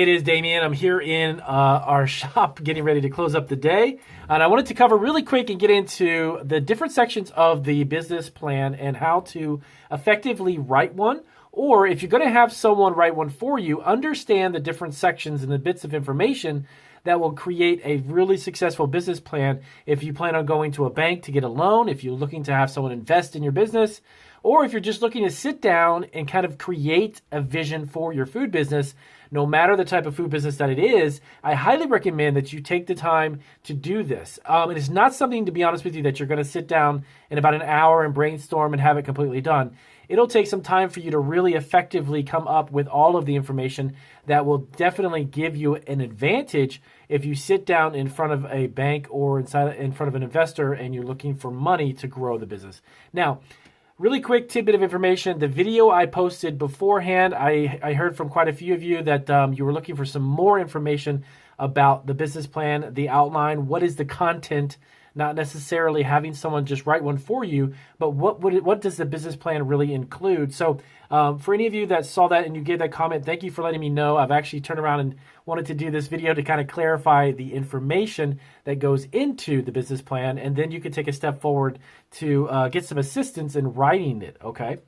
It is Damien. I'm here in our shop getting ready to close up the day. And I wanted to cover really quick and get into the different sections of the business plan and how to effectively write one. Or if you're going to have someone write one for you, understand the different sections and the bits of information that will create a really successful business plan if you plan on going to a bank to get a loan, if you're looking to have someone invest in your business, or if you're just looking to sit down and kind of create a vision for your food business. No matter the type of food business that it is, I highly recommend that you take the time to do this. It is not something, to be honest with you, that you're going to sit down in about an hour and brainstorm and have it completely done. It'll take some time for you to really effectively come up with all of the information that will definitely give you an advantage if you sit down in front of a bank or in front of an investor and you're looking for money to grow the business. Now, really quick tidbit of information. The video I posted beforehand, I heard from quite a few of you that you were looking for some more information about the business plan, the outline, what is the content, not necessarily having someone just write one for you, but what does the business plan really include? So for any of you that saw that and you gave that comment, thank you for letting me know. I've actually turned around and wanted to do this video to kind of clarify the information that goes into the business plan, and then you can take a step forward to get some assistance in writing it, okay?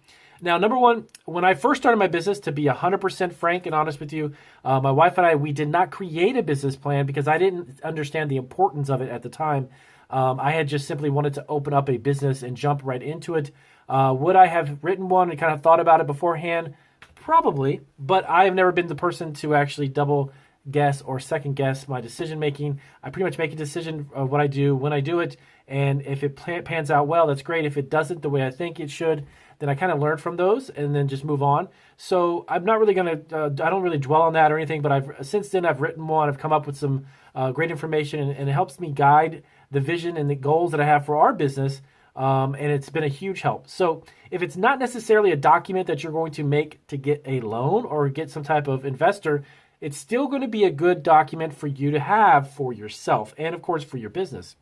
Now, number one, when I first started my business, to be 100% frank and honest with you, my wife and I, we did not create a business plan because I didn't understand the importance of it at the time. I had just simply wanted to open up a business and jump right into it. Would I have written one and kind of thought about it beforehand? Probably, but I have never been the person to actually double guess or second guess my decision making. I pretty much make a decision of what I do when I do it, and if it pans out well, that's great. If it doesn't the way I think it should, then I kind of learn from those and then just move on. So I'm not really going to, I don't really dwell on that or anything, but since then I've written one, I've come up with some great information, and it helps me guide the vision and the goals that I have for our business, and it's been a huge help. So if it's not necessarily a document that you're going to make to get a loan or get some type of investor, it's still going to be a good document for you to have for yourself and, of course, for your business.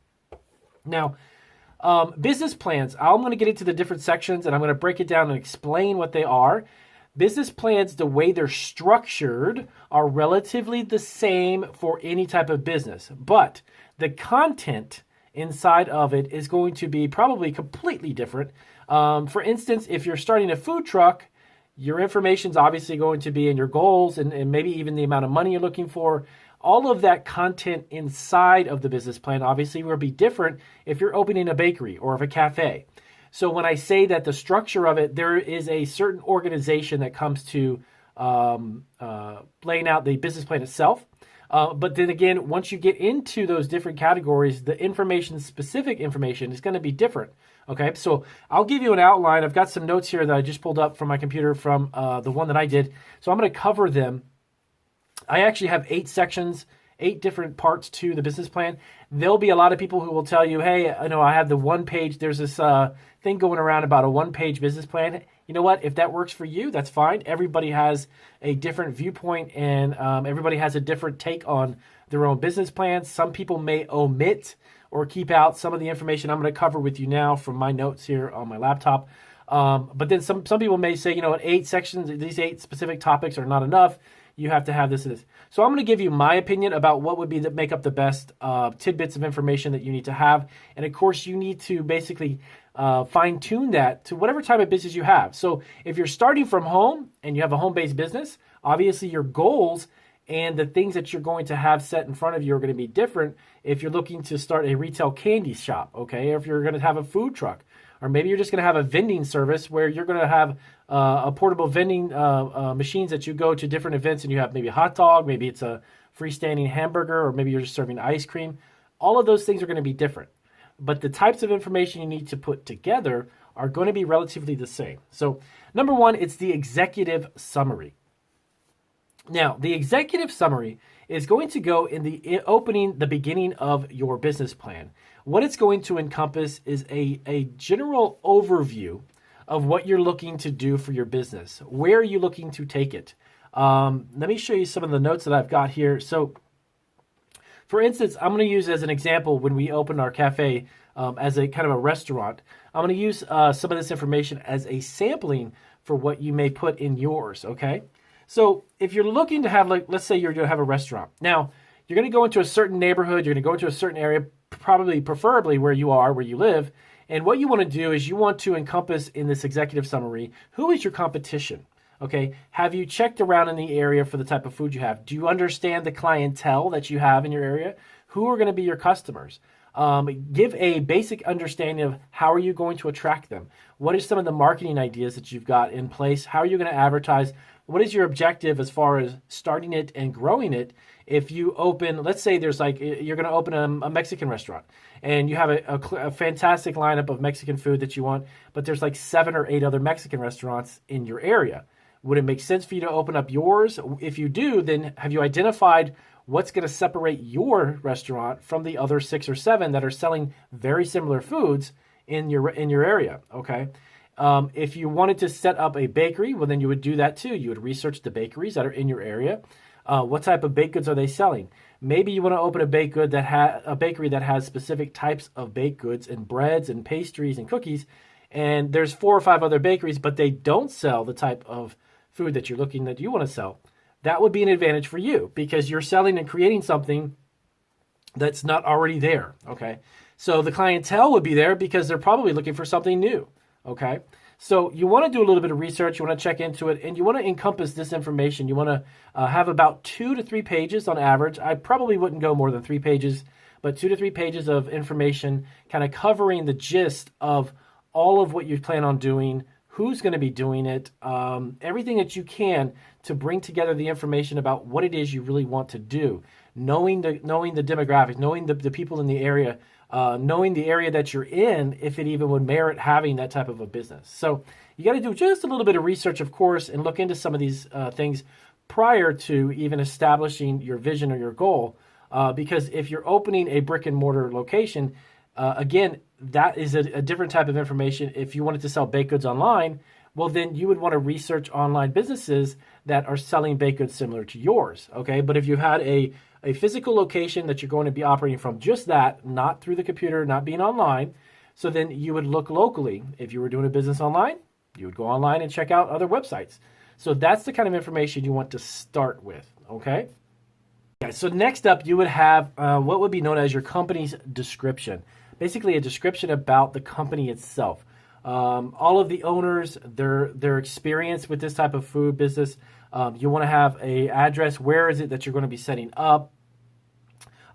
Now, business plans, I'm going to get into the different sections, and I'm going to break it down and explain what they are. Business plans, the way they're structured, are relatively the same for any type of business, but the content inside of it is going to be probably completely different. For instance, if you're starting a food truck, your information is obviously going to be in your goals and maybe even the amount of money you're looking for. All of that content inside of the business plan obviously will be different if you're opening a bakery or of a cafe. So when I say that the structure of it, there is a certain organization that comes to laying out the business plan itself. But then again, once you get into those different categories, the specific information is going to be different. Okay, so I'll give you an outline. I've got some notes here that I just pulled up from my computer from the one that I did. So I'm going to cover them. I actually have 8 sections, 8 different parts to the business plan. There'll be a lot of people who will tell you, hey, I know I have the one page. There's this thing going around about a one-page business plan. You know what? If that works for you, that's fine. Everybody has a different viewpoint, and everybody has a different take on their own business plans. Some people may omit or keep out some of the information I'm going to cover with you now from my notes here on my laptop. But then some people may say, you know what, 8 sections, these 8 specific topics are not enough. You have to have this and this. So I'm going to give you my opinion about what would be make up the best tidbits of information that you need to have. And of course, you need to basically fine tune that to whatever type of business you have. So if you're starting from home and you have a home-based business, obviously your goals and the things that you're going to have set in front of you are going to be different if you're looking to start a retail candy shop, okay? Or if you're going to have a food truck, or maybe you're just going to have a vending service where you're going to have a portable vending machines that you go to different events and you have maybe a hot dog, maybe it's a freestanding hamburger, or maybe you're just serving ice cream. All of those things are going to be different. But the types of information you need to put together are going to be relatively the same. So number one, it's the executive summary. Now, the executive summary is going to go in the beginning of your business plan. What it's going to encompass is a general overview of what you're looking to do for your business. Where are you looking to take it? Let me show you some of the notes that I've got here. So, for instance, I'm going to use as an example when we open our cafe as a kind of a restaurant. I'm going to use some of this information as a sampling for what you may put in yours, okay? So if you're looking to have, like, let's say you're going to have a restaurant. Now, you're going to go into a certain neighborhood, you're going to go into a certain area, probably preferably where you are, where you live. And what you want to do is you want to encompass in this executive summary, who is your competition? Okay, have you checked around in the area for the type of food you have? Do you understand the clientele that you have in your area? Who are going to be your customers? Give a basic understanding of how are you going to attract them? What are some of the marketing ideas that you've got in place? How are you going to advertise? What is your objective as far as starting it and growing it? If you open, let's say there's like, you're going to open a Mexican restaurant and you have a fantastic lineup of Mexican food that you want, but there's like 7 or 8 other Mexican restaurants in your area. Would it make sense for you to open up yours? If you do, then have you identified what's going to separate your restaurant from the other 6 or 7 that are selling very similar foods in your area? Okay. If you wanted to set up a bakery, well, then you would do that too. You would research the bakeries that are in your area. What type of baked goods are they selling? Maybe you want to open a bakery that has specific types of baked goods and breads and pastries and cookies. And there's 4 or 5 other bakeries, but they don't sell the type of food that you want to sell. That would be an advantage for you because you're selling and creating something that's not already there. Okay. So the clientele would be there because they're probably looking for something new. Okay. So you want to do a little bit of research. You want to check into it and you want to encompass this information. You want to have about 2 to 3 pages on average. I probably wouldn't go more than 3 pages, but 2 to 3 pages of information kind of covering the gist of all of what you plan on doing, who's going to be doing it, everything that you can to bring together the information about what it is you really want to do, knowing the demographics, knowing the people in the area, knowing the area that you're in, if it even would merit having that type of a business. So you got to do just a little bit of research, of course, and look into some of these things prior to even establishing your vision or your goal. Because if you're opening a brick and mortar location, again, that is a different type of information. If you wanted to sell baked goods online, well, then you would want to research online businesses that are selling baked goods similar to yours. Okay, but if you had a physical location that you're going to be operating from, just that, not through the computer, not being online, so then you would look locally. If you were doing a business online, you would go online and check out other websites. So that's the kind of information you want to start with. Okay. Yeah, so next up, you would have what would be known as your company's description. Basically, a description about the company itself. All of the owners, their experience with this type of food business. You want to have a address. Where is it that you're going to be setting up?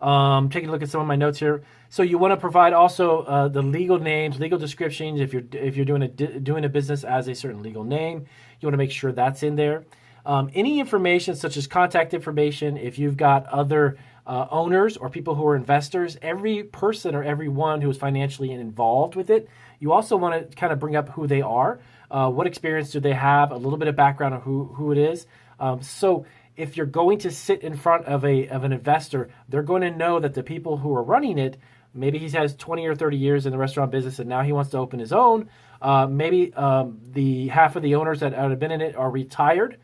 Taking a look at some of my notes here. So you want to provide also the legal names, legal descriptions. If you're doing a business as a certain legal name, you want to make sure that's in there. Any information such as contact information, if you've got other owners or people who are investors, every person or everyone who is financially involved with it, you also want to kind of bring up who they are, what experience do they have, a little bit of background on who it is. So if you're going to sit in front of an investor, they're going to know that the people who are running it, maybe he has 20 or 30 years in the restaurant business and now he wants to open his own. Maybe the half of the owners that have been in it are retired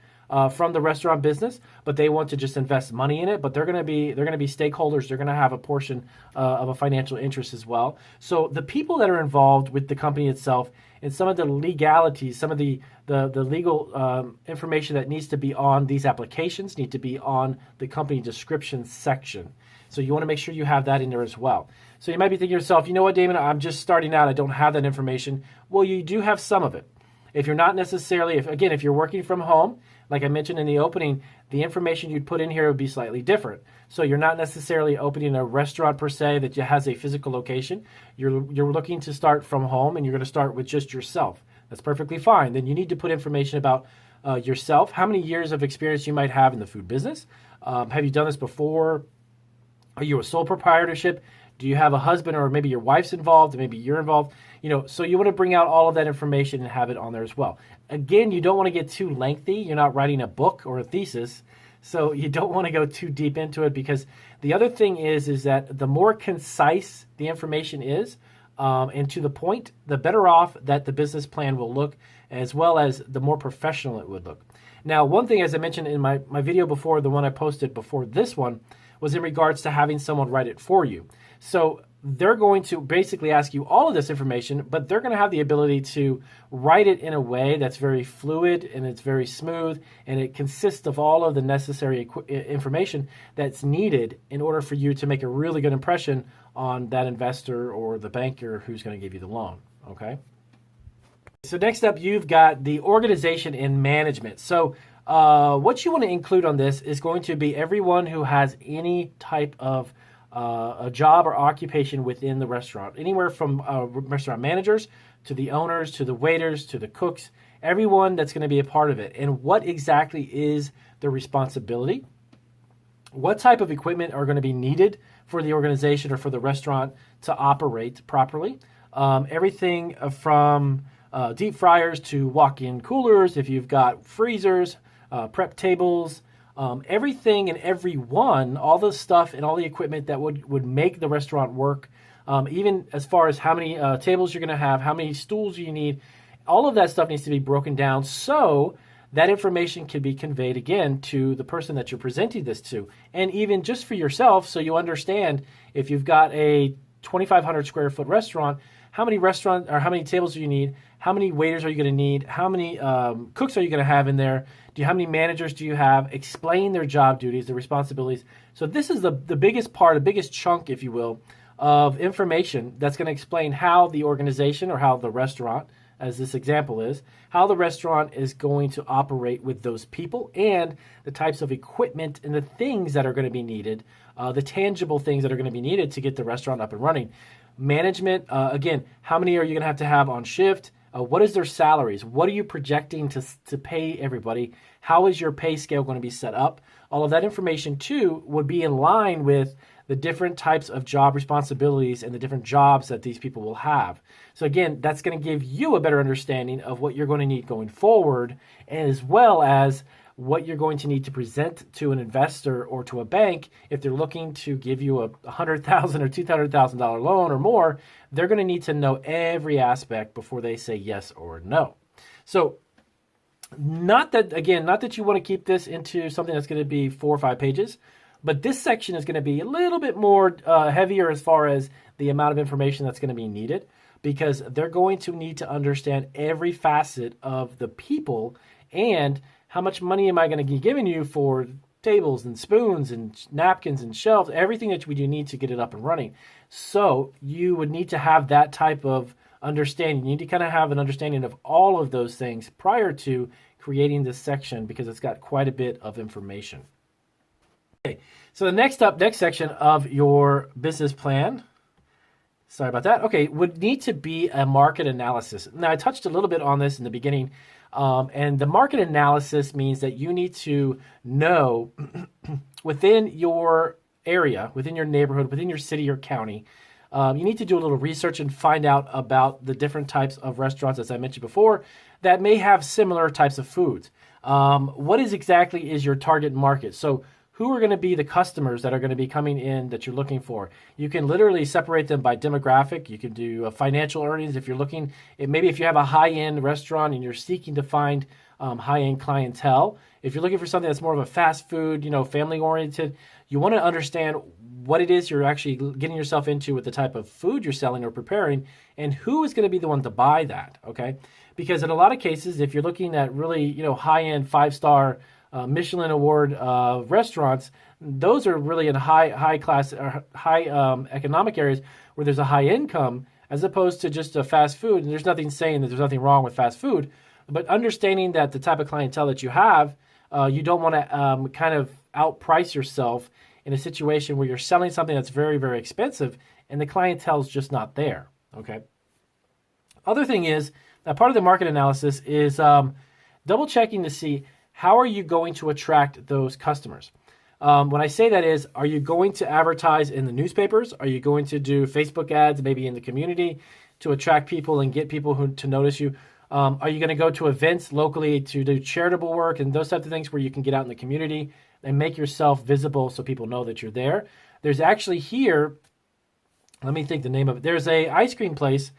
from the restaurant business, but they want to just invest money in it. But they're going to be stakeholders. They're going to have a portion of a financial interest as well. So the people that are involved with the company itself and some of the legalities, some of the legal information that needs to be on these applications need to be on the company description section. So you want to make sure you have that in there as well. So you might be thinking to yourself, you know what, Damon, I'm just starting out. I don't have that information. Well, you do have some of it. If you're not necessarily, if you're working from home, like I mentioned in the opening, the information you'd put in here would be slightly different. So you're not necessarily opening a restaurant per se that has a physical location. You're looking to start from home and you're going to start with just yourself. That's perfectly fine. Then you need to put information about yourself, how many years of experience you might have in the food business. Have you done this before? Are you a sole proprietorship? Do you have a husband or maybe your wife's involved, maybe you're involved? So you want to bring out all of that information and have it on there as well. Again, you don't want to get too lengthy. You're not writing a book or a thesis, so you don't want to go too deep into it because the other thing is that the more concise the information is and to the point, the better off that the business plan will look, as well as the more professional it would look. Now, one thing, as I mentioned in my video before, the one I posted before this one, was in regards to having someone write it for you. So they're going to basically ask you all of this information, but they're going to have the ability to write it in a way that's very fluid and it's very smooth, and it consists of all of the necessary information that's needed in order for you to make a really good impression on that investor or the banker who's going to give you the loan, okay? So next up, you've got the organization and management. So what you want to include on this is going to be everyone who has any type of a job or occupation within the restaurant, anywhere from restaurant managers to the owners, to the waiters, to the cooks, everyone that's going to be a part of it. And what exactly is their responsibility? What type of equipment are going to be needed for the organization or for the restaurant to operate properly? Everything from deep fryers to walk-in coolers, if you've got freezers, prep tables, everything and everyone, all the stuff and all the equipment that would make the restaurant work, even as far as how many tables you're going to have, how many stools you need, all of that stuff needs to be broken down so that information can be conveyed again to the person that you're presenting this to. And even just for yourself, so you understand if you've got a 2,500 square foot restaurant, how many tables do you need? How many waiters are you going to need? How many cooks are you going to have in there? How many managers do you have? Explain their job duties, their responsibilities. So this is the biggest part, the biggest chunk, if you will, of information that's going to explain how the organization or how the restaurant, as this example is, how the restaurant is going to operate with those people and the types of equipment and the things that are going to be needed, the tangible things that are going to be needed to get the restaurant up and running. Management, again, how many are you going to have on shift? What is their salaries? What are you projecting to pay everybody? How is your pay scale going to be set up? All of that information, too, would be in line with the different types of job responsibilities and the different jobs that these people will have. So again, that's going to give you a better understanding of what you're going to need going forward, as well as what you're going to need to present to an investor or to a bank if they're looking to give you a $100,000 or $200,000 loan or more. They're going to need to know every aspect before they say yes or no. So not that you want to keep this into something that's going to be 4 or 5 pages, but this section is going to be a little bit more heavier as far as the amount of information that's going to be needed, because they're going to need to understand every facet of the people and how much money am I going to be giving you for tables and spoons and napkins and shelves, everything that we do need to get it up and running. So you would need to have that type of understanding. You need to kind of have an understanding of all of those things prior to creating this section, because it's got quite a bit of information. Okay, so the next section of your business plan, sorry about that. Okay, would need to be a market analysis. Now, I touched a little bit on this in the beginning. And the market analysis means that you need to know within your area, within your neighborhood, within your city or county, you need to do a little research and find out about the different types of restaurants, as I mentioned before, that may have similar types of foods. What exactly is your target market? So who are going to be the customers that are going to be coming in that you're looking for? You can literally separate them by demographic. You can do financial earnings if you're looking. Maybe if you have a high-end restaurant and you're seeking to find high-end clientele. If you're looking for something that's more of a fast food, family-oriented, you want to understand what it is you're actually getting yourself into with the type of food you're selling or preparing, and who is going to be the one to buy that, okay? Because in a lot of cases, if you're looking at really, high-end 5-star Michelin award restaurants, those are really in high class or high economic areas where there's a high income, as opposed to just a fast food. And there's nothing saying that there's nothing wrong with fast food, but understanding that the type of clientele that you have, you don't want to kind of outprice yourself in a situation where you're selling something that's very, very expensive and the clientele is just not there. Okay. Other thing is that part of the market analysis is double checking to see how are you going to attract those customers. When I say that is, are you going to advertise in the newspapers? Are you going to do Facebook ads, maybe in the community, to attract people and get people to notice you? Are you going to go to events locally to do charitable work and those types of things where you can get out in the community and make yourself visible so people know that you're there? There's actually here, let me think the name of it. There's a ice cream place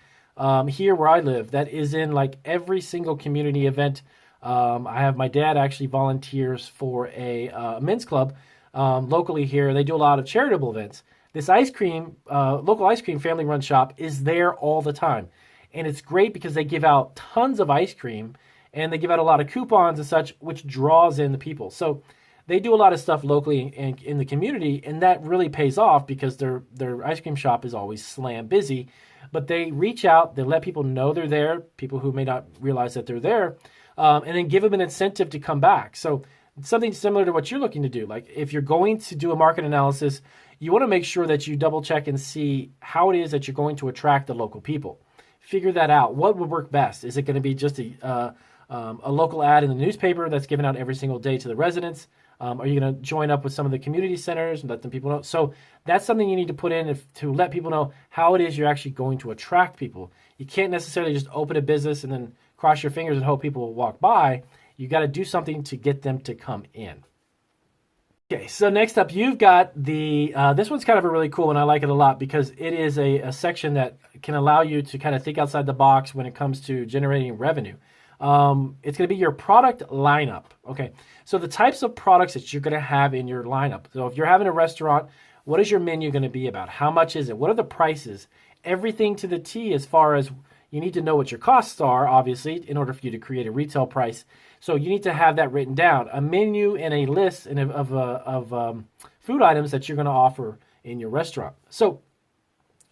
here where I live that is in like every single community event. I have my dad actually volunteers for a men's club locally here. They do a lot of charitable events. this local ice cream family run shop is there all the time. And it's great because they give out tons of ice cream and they give out a lot of coupons and such, which draws in the people. So they do a lot of stuff locally and in the community, and that really pays off because their ice cream shop is always slam busy. But they reach out, they let people know they're there, people who may not realize that they're there, and then give them an incentive to come back. So it's something similar to what you're looking to do. Like if you're going to do a market analysis, you want to make sure that you double check and see how it is that you're going to attract the local people. Figure that out. What would work best? Is it going to be just a local ad in the newspaper that's given out every single day to the residents? Are you going to join up with some of the community centers and let them people know? So that's something you need to put in to let people know how it is you're actually going to attract people. You can't necessarily just open a business and then cross your fingers and hope people will walk by. You got to do something to get them to come in. Okay, so next up, you've got this one's kind of a really cool one. I like it a lot because it is a section that can allow you to kind of think outside the box when it comes to generating revenue. It's going to be your product lineup. Okay, so the types of products that you're going to have in your lineup. So if you're having a restaurant, what is your menu going to be about? How much is it? What are the prices? Everything to the T as far as you need to know what your costs are, obviously, in order for you to create a retail price. So you need to have that written down, a menu and a list of food items that you're going to offer in your restaurant. So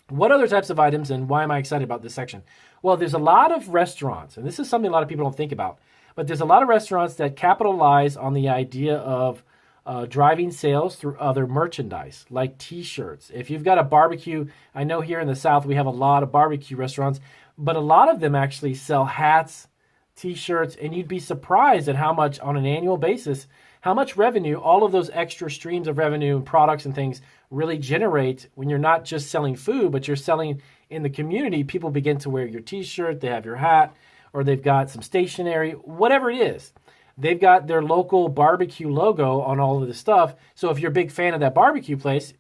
what other types of items, and why am I excited about this section? Well, there's a lot of restaurants, and this is something a lot of people don't think about, but there's a lot of restaurants that capitalize on the idea of driving sales through other merchandise, like T-shirts. If you've got a barbecue, I know here in the South we have a lot of barbecue restaurants, but a lot of them actually sell hats, T-shirts, and you'd be surprised at how much, on an annual basis, how much revenue all of those extra streams of revenue and products and things really generate when you're not just selling food, but you're selling in the community. People begin to wear your T-shirt, they have your hat, or they've got some stationery, whatever it is. They've got their local barbecue logo on all of this stuff. So if you're a big fan of that barbecue place,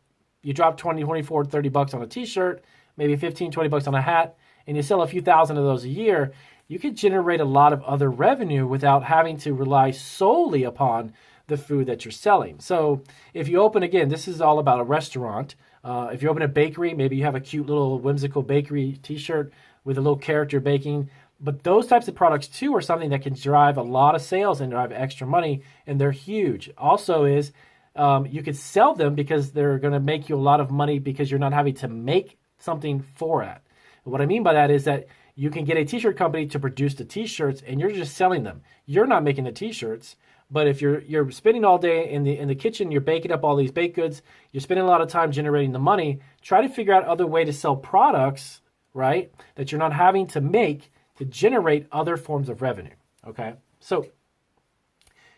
you drop 20, 24, 30 bucks on a T-shirt, maybe 15, 20 bucks on a hat, and you sell a few thousand of those a year, you could generate a lot of other revenue without having to rely solely upon the food that you're selling. So if you open, again, this is all about a restaurant. If you open a bakery, maybe you have a cute little whimsical bakery T-shirt with a little character baking. But those types of products, too, are something that can drive a lot of sales and drive extra money, and they're huge. Also is you could sell them because they're going to make you a lot of money because you're not having to make something for it. And what I mean by that is that you can get a T-shirt company to produce the T-shirts, and you're just selling them. You're not making the T-shirts, but if you're spending all day in the kitchen, you're baking up all these baked goods, you're spending a lot of time generating the money. Try to figure out other way to sell products, right, that you're not having to make to generate other forms of revenue. Okay, so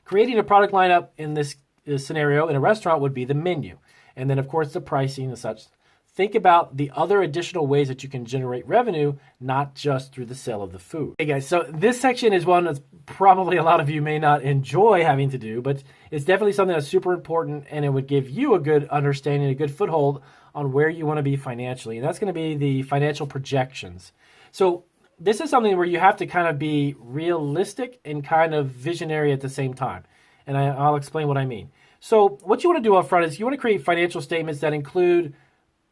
creating a product lineup in this scenario in a restaurant would be the menu, and then of course the pricing and such. Think about the other additional ways that you can generate revenue, not just through the sale of the food. Hey guys, so this section is one that's probably a lot of you may not enjoy having to do, but it's definitely something that's super important, and it would give you a good understanding, a good foothold on where you want to be financially. And that's going to be the financial projections. So this is something where you have to kind of be realistic and kind of visionary at the same time. And I'll explain what I mean. So what you want to do up front is you want to create financial statements that include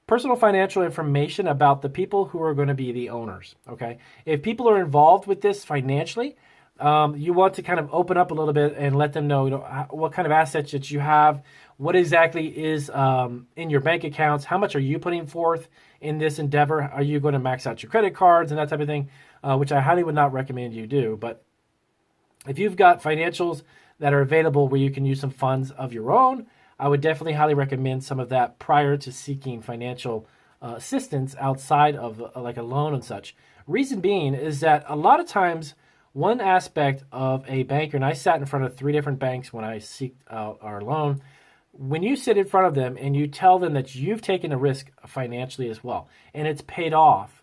personal financial information about the people who are going to be the owners, okay? If people are involved with this financially, you want to kind of open up a little bit and let them know, what kind of assets that you have, what exactly is in your bank accounts, how much are you putting forth in this endeavor? Are you going to max out your credit cards and that type of thing, which I highly would not recommend you do. But if you've got financials that are available where you can use some funds of your own, I would definitely highly recommend some of that prior to seeking financial assistance outside of like a loan and such. Reason being is that a lot of times one aspect of a banker, and I sat in front of 3 different banks when I seeked out our loan, when you sit in front of them and you tell them that you've taken a risk financially as well, and it's paid off,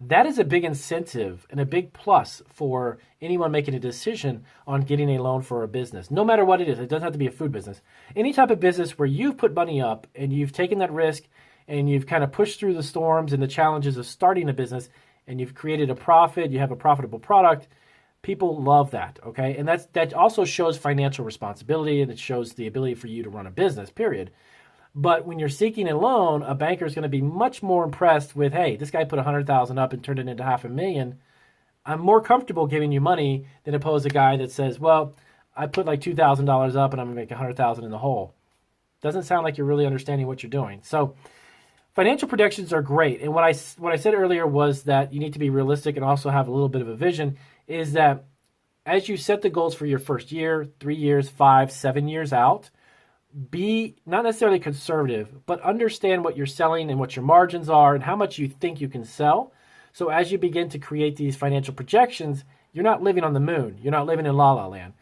that is a big incentive and a big plus for anyone making a decision on getting a loan for a business, no matter what it is. It doesn't have to be a food business. Any type of business where you've put money up and you've taken that risk and you've kind of pushed through the storms and the challenges of starting a business and you've created a profit, you have a profitable product, people love that, okay? And that also shows financial responsibility, and it shows the ability for you to run a business, period. But when you're seeking a loan, a banker is going to be much more impressed with, hey, this guy put 100,000 up and turned it into $500,000. I'm more comfortable giving you money than opposed to a guy that says, well, I put like $2,000 up and I'm going to make 100,000 in the hole. Doesn't sound like you're really understanding what you're doing. So financial projections are great. And what I said earlier was that you need to be realistic and also have a little bit of a vision, is that as you set the goals for your first year, 3 years, 5, 7 years out, be not necessarily conservative, but understand what you're selling and what your margins are and how much you think you can sell. So as you begin to create these financial projections, you're not living on the moon. You're not living in la la land.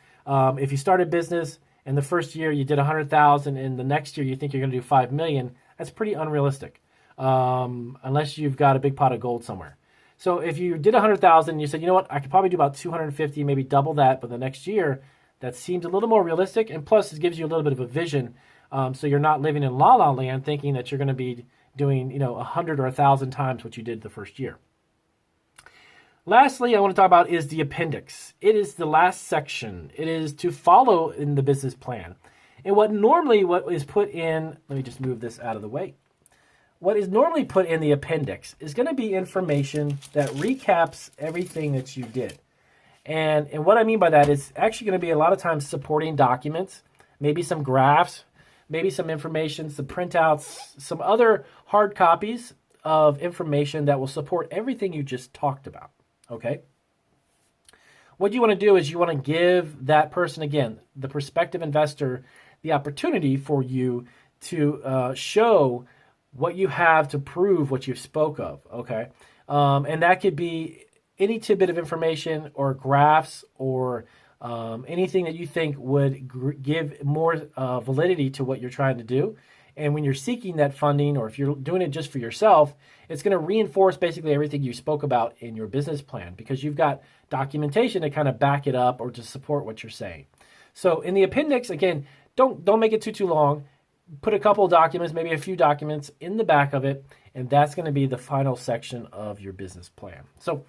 If you start a business and the first year you did 100,000 and the next year you think you're going to do 5 million, that's pretty unrealistic, unless you've got a big pot of gold somewhere. So if you did 100,000 and you said, you know what, I could probably do about 250, maybe double that, but the next year, that seems a little more realistic, and plus it gives you a little bit of a vision, so you're not living in la la land thinking that you're going to be doing 100 or 1,000 times what you did the first year. Lastly, I want to talk about is the appendix. It is the last section. It is to follow in the business plan. And what is put in, let me just move this out of the way. What is normally put in the appendix is going to be information that recaps everything that you did. And what I mean by that is actually going to be a lot of times supporting documents, maybe some graphs, maybe some information, some printouts, some other hard copies of information that will support everything you just talked about, okay? What you want to do is you want to give that person, again, the prospective investor, the opportunity for you to show what you have to prove what you spoke of, okay? And that could be any tidbit of information or graphs or anything that you think would give more validity to what you're trying to do. And when you're seeking that funding, or if you're doing it just for yourself, it's going to reinforce basically everything you spoke about in your business plan, because you've got documentation to kind of back it up or to support what you're saying. So in the appendix, again, don't make it too long. Put a couple of documents, maybe a few documents in the back of it, and that's going to be the final section of your business plan. So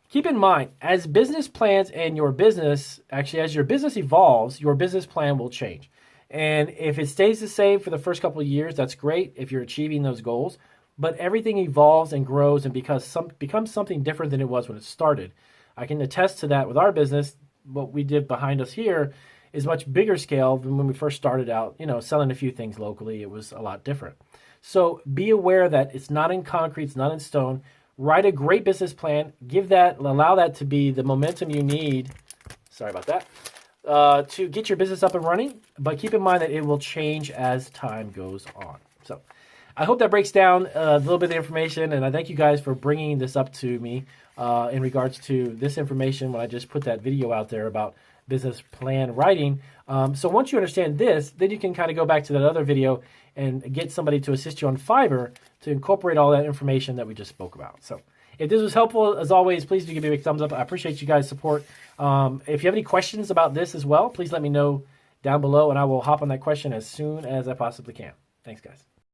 keep in mind, as business plans and your business, actually as your business evolves, your business plan will change. And if it stays the same for the first couple of years, that's great if you're achieving those goals. But everything evolves and grows and becomes something different than it was when it started. I can attest to that with our business. What we did behind us here is much bigger scale than when we first started out, selling a few things locally. It was a lot different. So be aware that it's not in concrete, it's not in stone. Write a great business plan. Allow that to be the momentum you need. Sorry about that. To get your business up and running, but keep in mind that it will change as time goes on. So I hope that breaks down a little bit of information, and I thank you guys for bringing this up to me in regards to this information when I just put that video out there about business plan writing. So once you understand this, then you can kind of go back to that other video and get somebody to assist you on Fiverr to incorporate all that information that we just spoke about. So if this was helpful, as always, please do give me a big thumbs up. I appreciate you guys' support. If you have any questions about this as well, please let me know down below, and I will hop on that question as soon as I possibly can. Thanks, guys.